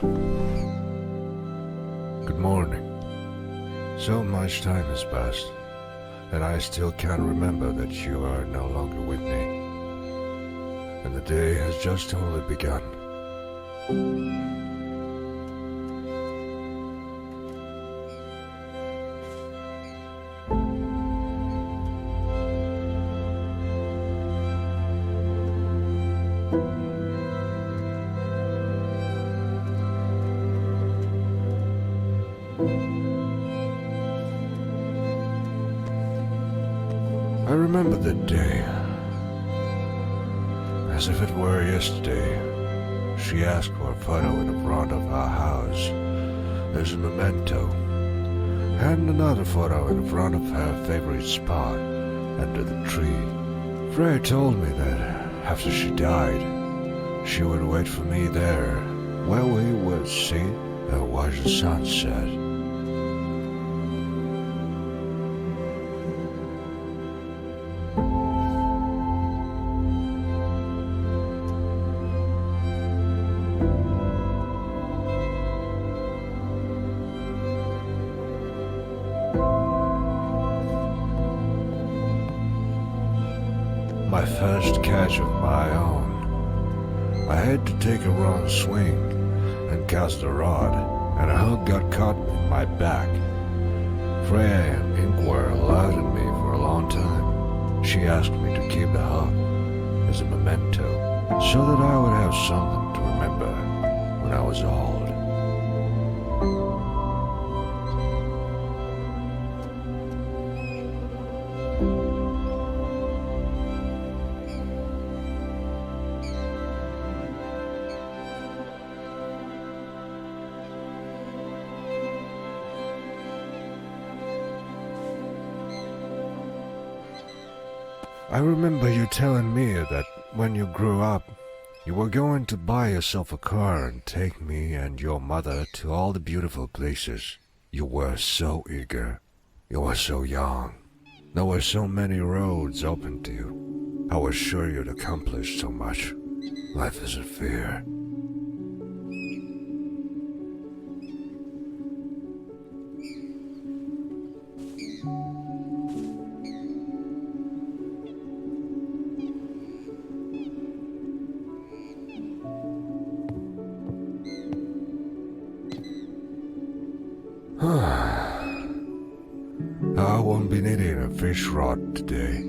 Good morning. So much time has passed, and I still can't remember that you are no longer with me. And the day has just only begun. I remember that day, as if it were yesterday. She asked for a photo in the front of our house as a memento, and another photo in front of her favorite spot under the tree. Freya told me that after she died, she would wait for me there, where we would sit and watch the sunset. My first catch of my own. I had to take a wrong swing and cast the rod, and a hook got caught in my back. Freya and Ingvar laughed at me for a long time. She asked me to keep the hook as a memento, so that I would have something to remember when I was old. I remember you telling me that when you grew up, you were going to buy yourself a car and take me and your mother to all the beautiful places. You were so eager. You were so young. There were so many roads open to you. I was sure you'd accomplish so much. Life isn't fair. I won't be needing a fish rod today.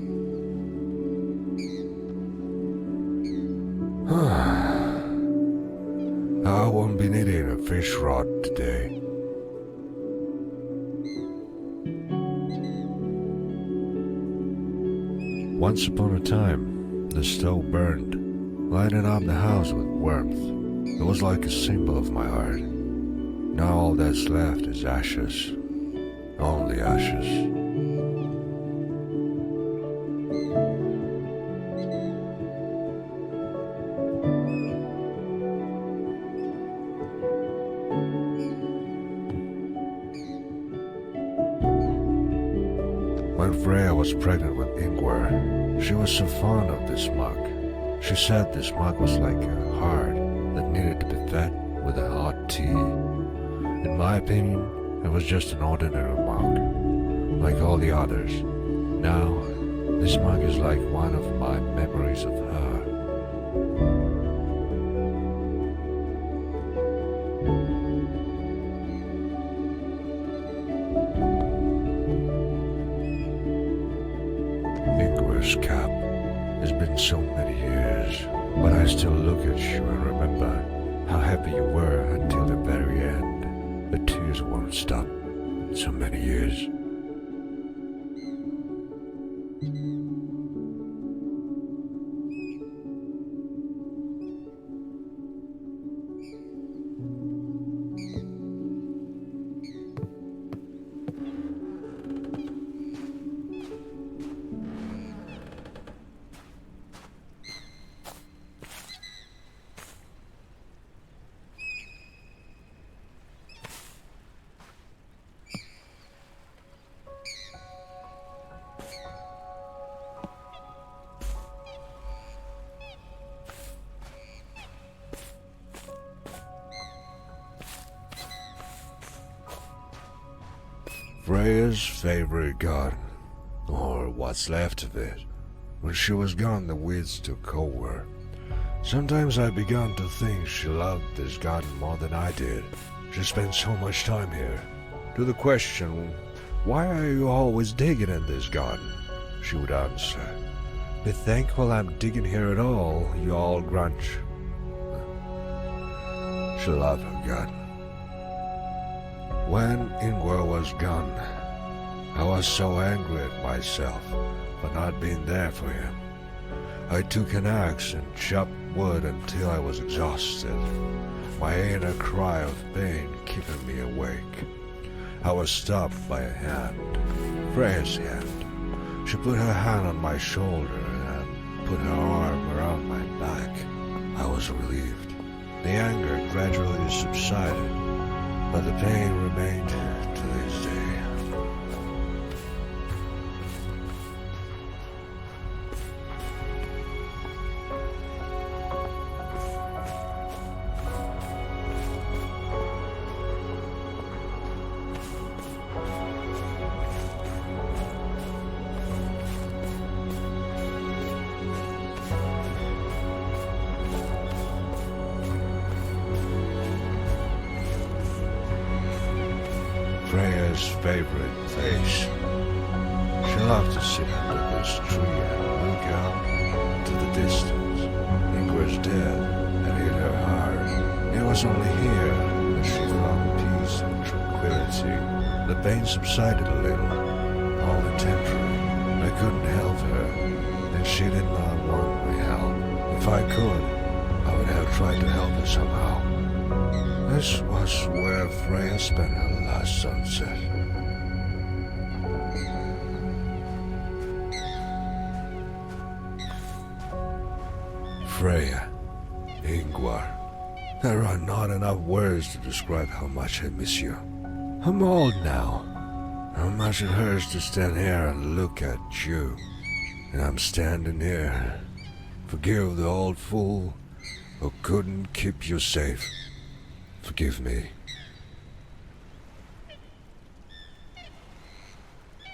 I won't be needing a fish rod today. Once upon a time, the stove burned, lighting up the house with warmth. It was like a symbol of my heart. Now all that's left is ashes. Only ashes. When Freya was pregnant with Ingvar, she was so fond of this mug. She said this mug was like a heart that needed to be fed with a hot tea. In my opinion, it was just an ordinary mug, like all the others. Now, this mug is like one of my memories of her. Ingvar's cap. It's been so many years, but I still look at you and remember how happy you were until the very end. The tears won't stop. So many years. Freya's favorite garden, or what's left of it. When she was gone, the weeds took over. Sometimes I began to think she loved this garden more than I did. She spent so much time here. To the question, "Why are you always digging in this garden?" she would answer, "Be thankful I'm digging here at all, you old grunch." She loved her garden. When Ingvar was gone, I was so angry at myself for not being there for him. I took an axe and chopped wood until I was exhausted, my inner cry of pain keeping me awake. I was stopped by a hand, Freya's hand. She put her hand on my shoulder and put her arm around my back. I was relieved. The anger gradually subsided, but the pain remained to this day. Freya's favorite place. She loved to sit under this tree and look out to the distance. Ingvar's death had hit her hard. It was only here that she found peace and tranquility. The pain subsided a little, only temporary. I couldn't help her, and she did not want my help. If I could, I would have tried to help her somehow. This was where Freya spent her last sunset. Freya, Ingvar. There are not enough words to describe how much I miss you. I'm old now. How much it hurts to stand here and look at you. And I'm standing here. Forgive the old fool who couldn't keep you safe. Forgive me.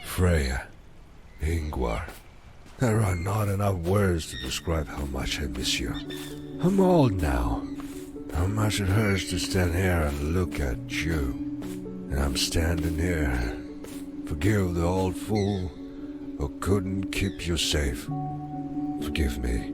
Freya, Ingvar. There are not enough words to describe how much I miss you. I'm old now. How much it hurts to stand here and look at you. And I'm standing here. Forgive the old fool who couldn't keep you safe. Forgive me.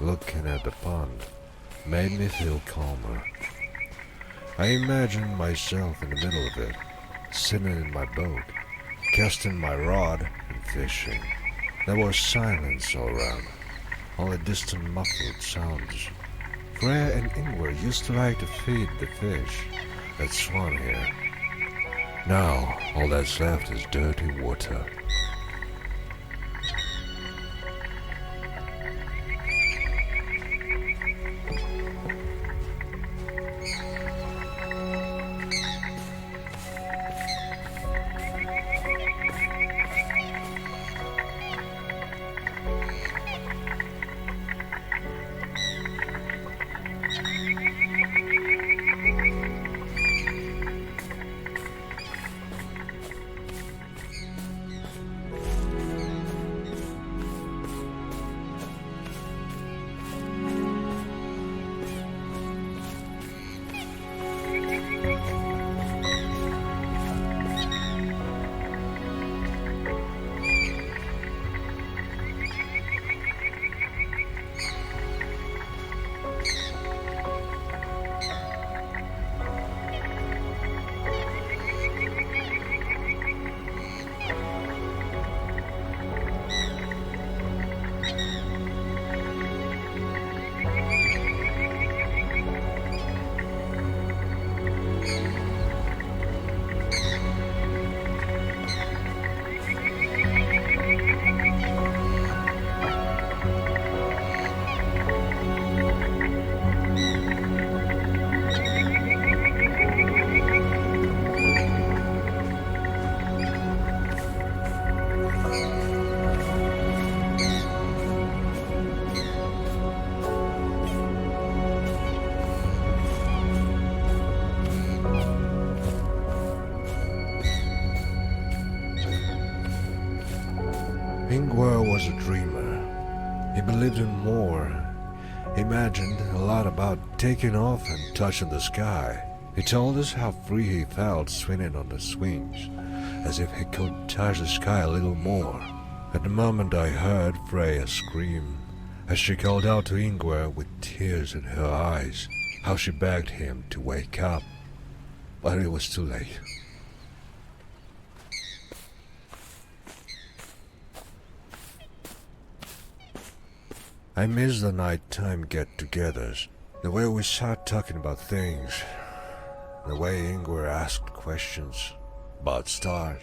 looking at the pond, made me feel calmer. I imagined myself in the middle of it, sitting in my boat, casting my rod and fishing. There was silence all around, only distant muffled sounds. Freya and Ingvar used to like to feed the fish that swam here. Now all that's left is dirty water. Ingvar was a dreamer. He believed in more. He imagined a lot about taking off and touching the sky. He told us how free he felt swinging on the swings, as if he could touch the sky a little more. At the moment I heard Freya scream, as she called out to Ingvar with tears in her eyes, how she begged him to wake up. But it was too late. I miss the nighttime get-togethers, the way we sat talking about things, the way Ingvar asked questions about stars.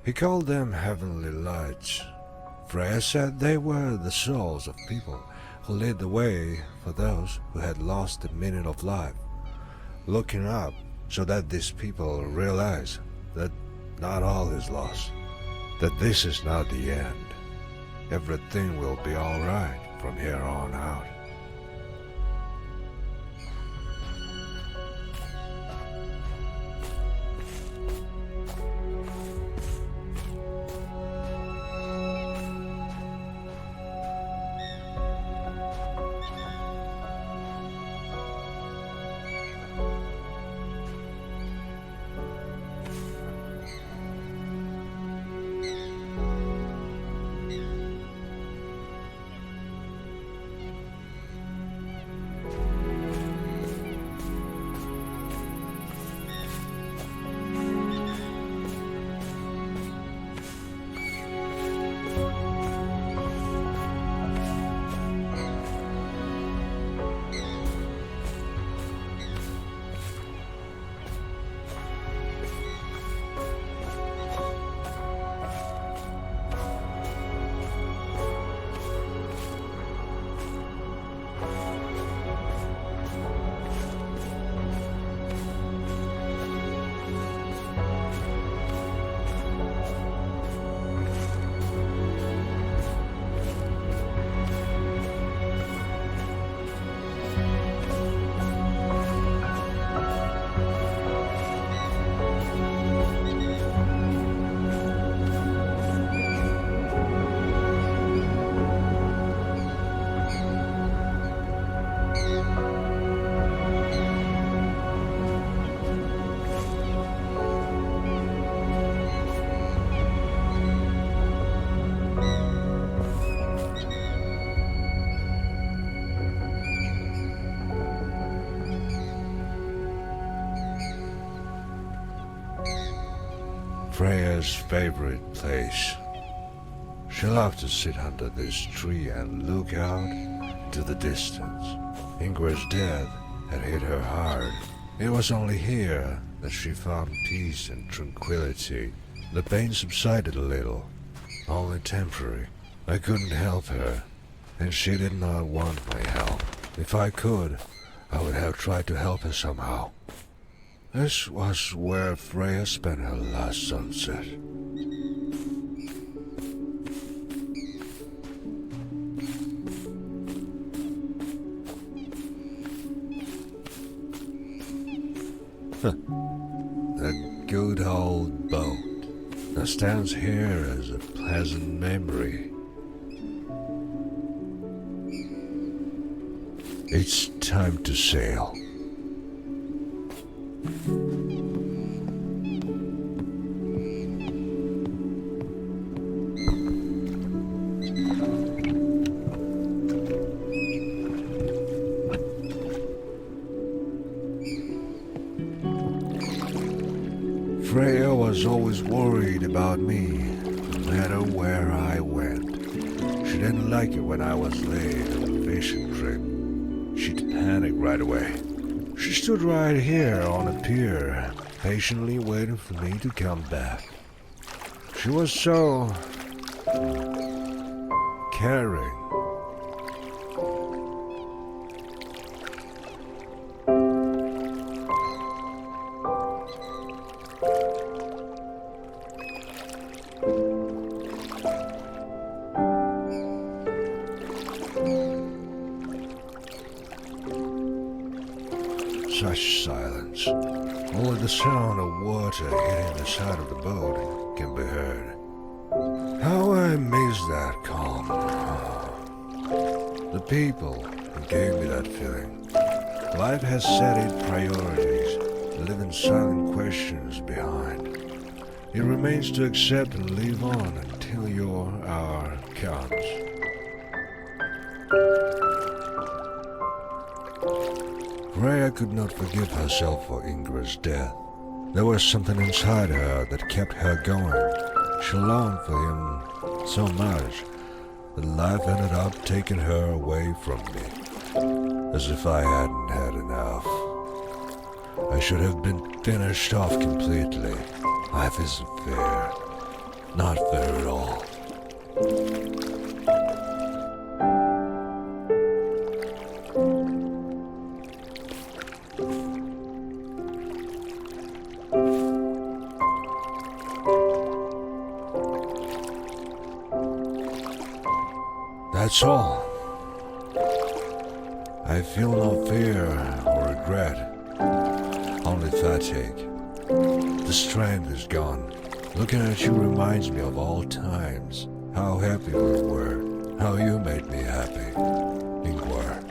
He called them heavenly lights. Freya said they were the souls of people who lit the way for those who had lost the meaning of life, looking up so that these people realize that not all is lost, that this is not the end. Everything will be all right from here on out. Freya's favorite place. She loved to sit under this tree and look out to the distance. Ingvar's death had hit her hard. It was only here that she found peace and tranquility. The pain subsided a little, only temporary. I couldn't help her, and she did not want my help. If I could, I would have tried to help her somehow. This was where Freya spent her last sunset. A good old boat that stands here as a pleasant memory. It's time to sail. Freya was always worried about me, no matter where I went. She didn't like it when I was late on a fishing trip. She'd panic right away. She stood right here on a pier, patiently waiting for me to come back. She was so caring. Such silence. Only the sound of water hitting the side of the boat can be heard. How I miss that calm. The people who gave me that feeling. Life has set its priorities, leaving silent questions behind. It remains to accept and live on until your hour comes. Freya could not forgive herself for Ingvar's death. There was something inside her that kept her going. She longed for him so much that life ended up taking her away from me, as if I hadn't had enough. I should have been finished off completely. Life isn't fair. Not fair at all. That's all. I feel no fear or regret, only fatigue. The strength is gone. Looking at you reminds me of old times, how happy we were, how you made me happy, Ingvar.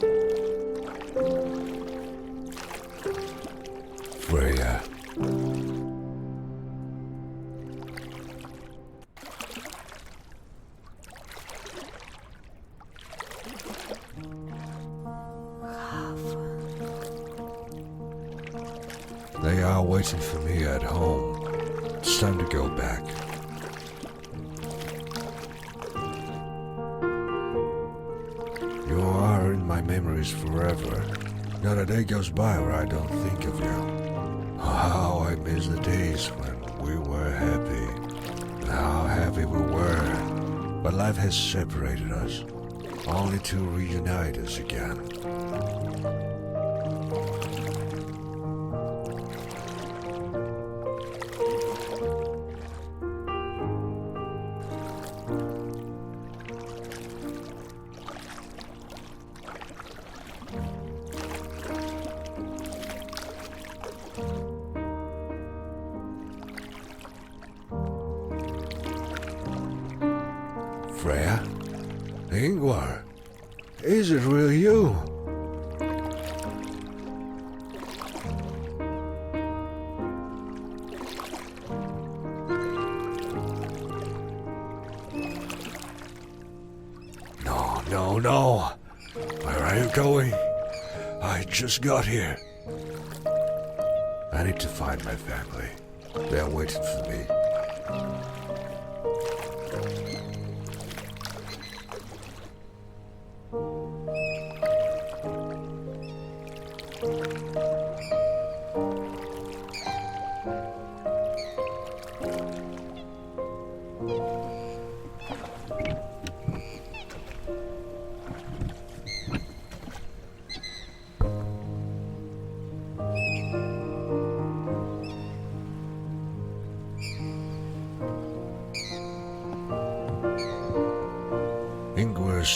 Freya. They are waiting for me at home. It's time to go back. You are in my memories forever. Not a day goes by where I don't think of you. How I miss the days when we were happy. And how happy we were. But life has separated us, only to reunite us again. Freya? Ingvar? Is it really you? No. Where are you going? I just got here. I need to find my family. They are waiting for me.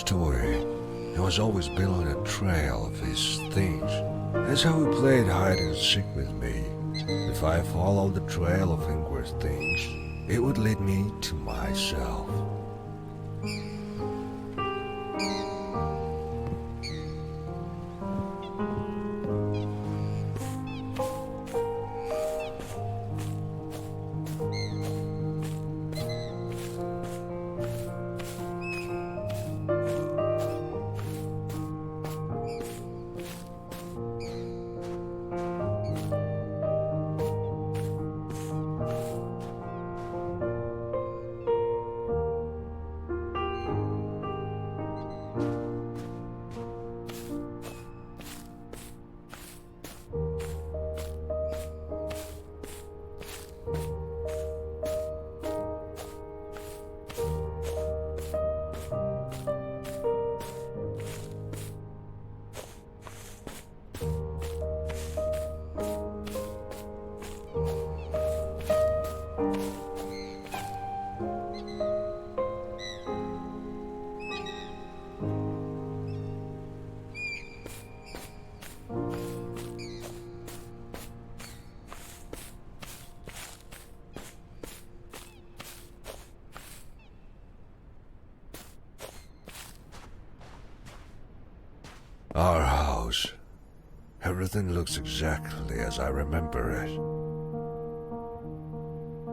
story. He was always building a trail of his things. That's how he played hide and seek with me. If I followed the trail of Ingvar's things, it would lead me to myself. Our house. Everything looks exactly as I remember it.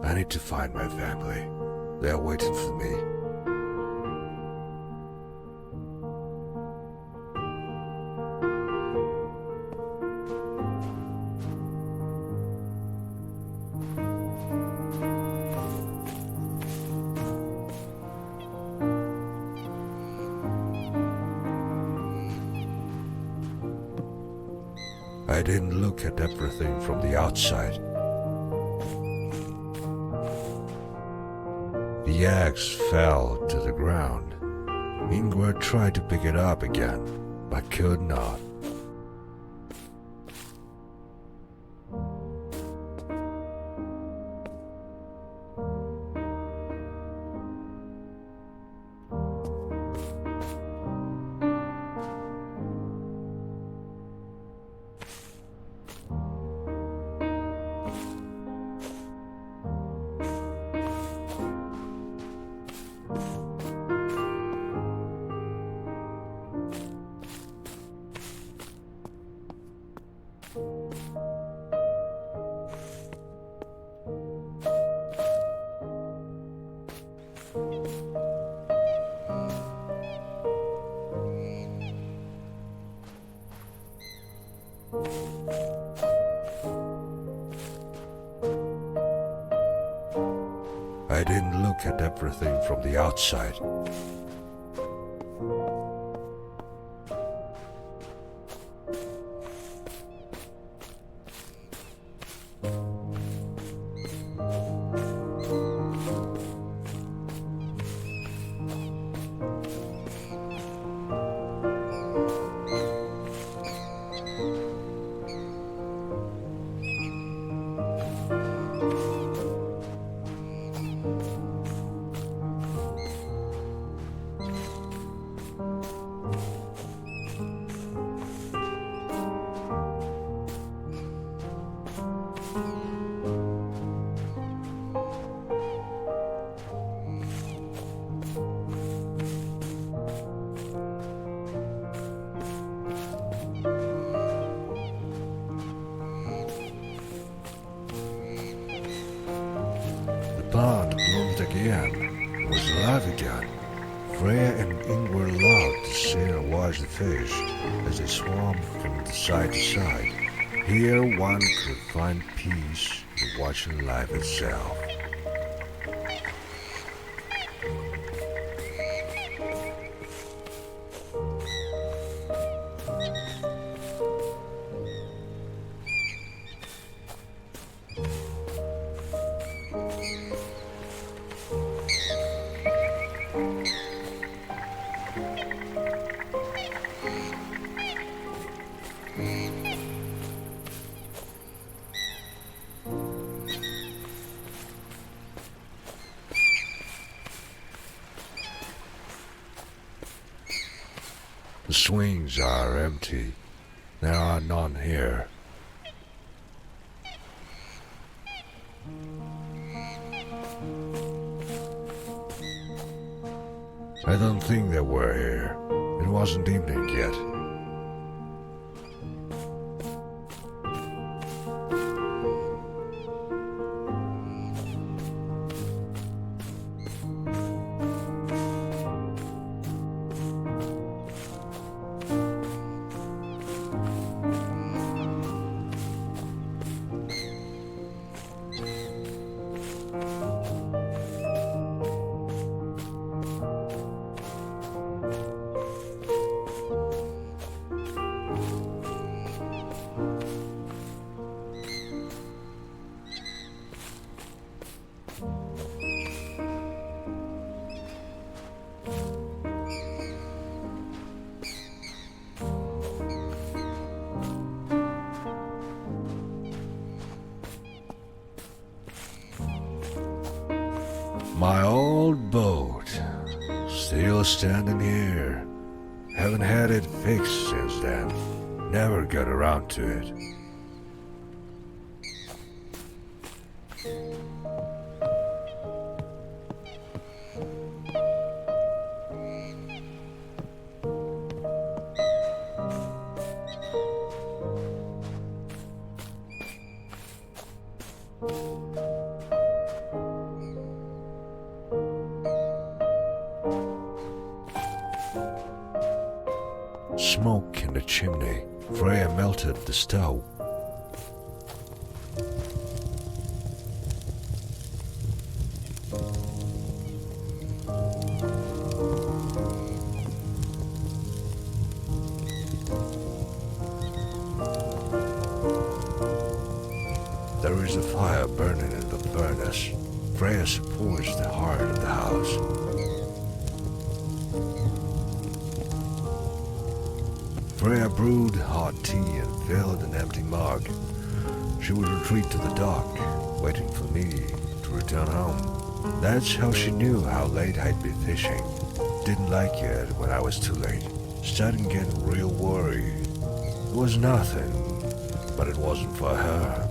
I need to find my family. They are waiting for me. I didn't look at everything from the outside. The axe fell to the ground. Ingvar tried to pick it up again, but could not. I didn't look at everything from the outside. The pond bloomed again. It was alive again. Freya and Ingvar loved to sit and watch the fish as they swam from side to side. Here one could find peace in watching life itself. swings are empty. There are none here. I don't think they were here. It wasn't evening yet. My old boat, still standing here. Haven't had it fixed since then. Never got around to it. Smoke in the chimney. Freya melted the stove. There is a fire burning in the furnace. Freya supports the heart of the house. Freya brewed hot tea and filled an empty mug. She would retreat to the dock, waiting for me to return home. That's how she knew how late I'd be fishing. Didn't like it when I was too late. Starting getting real worried. It was nothing, but it wasn't for her.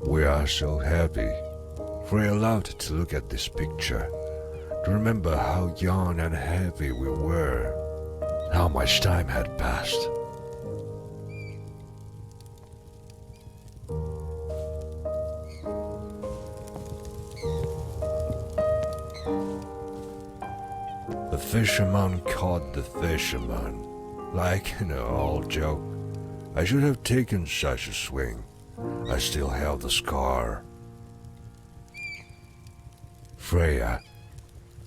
We are so happy. Freya loved to look at this picture, to remember how young and happy we were, how much time had passed. The fisherman caught the fisherman, like in an old joke. I should have taken such a swing. I still have the scar. Freya,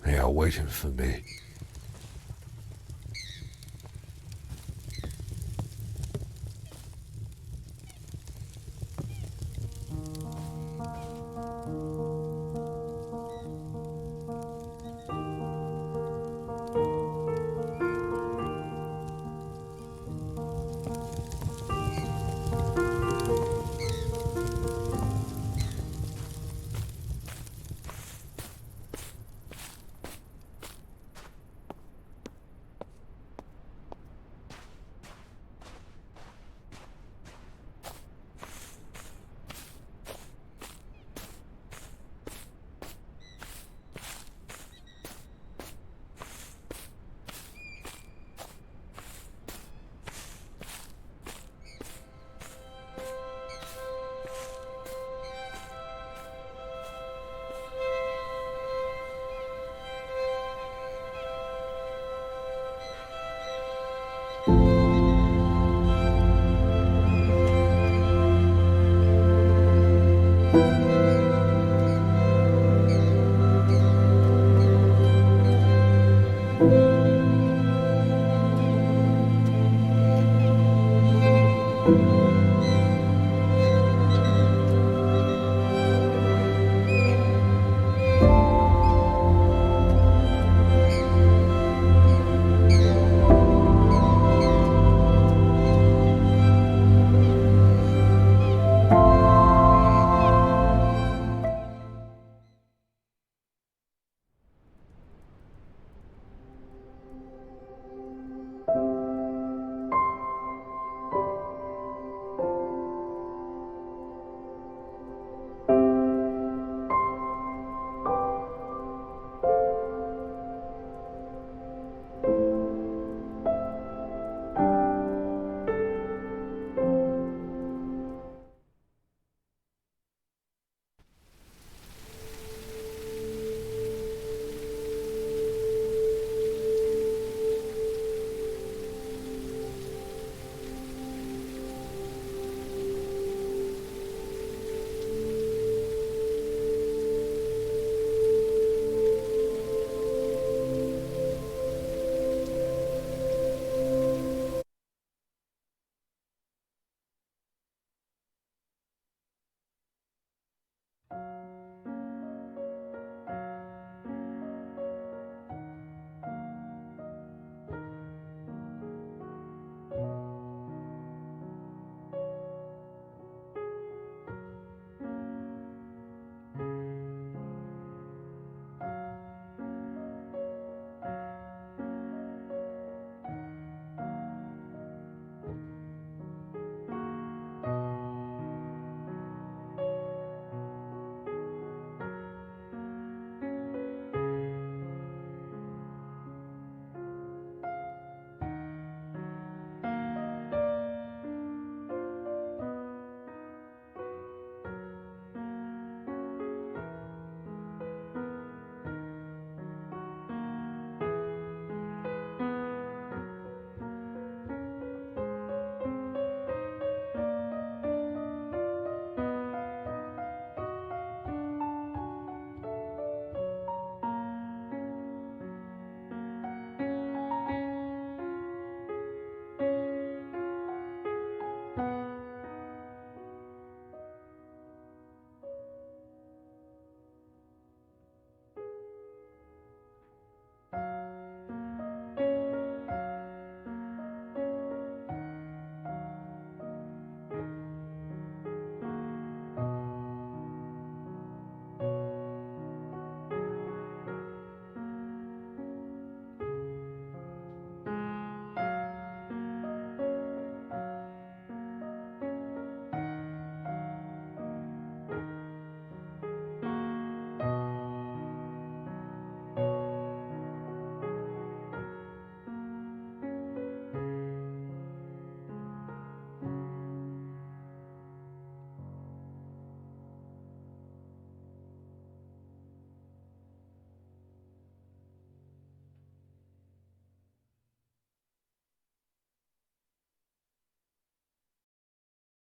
they are waiting for me.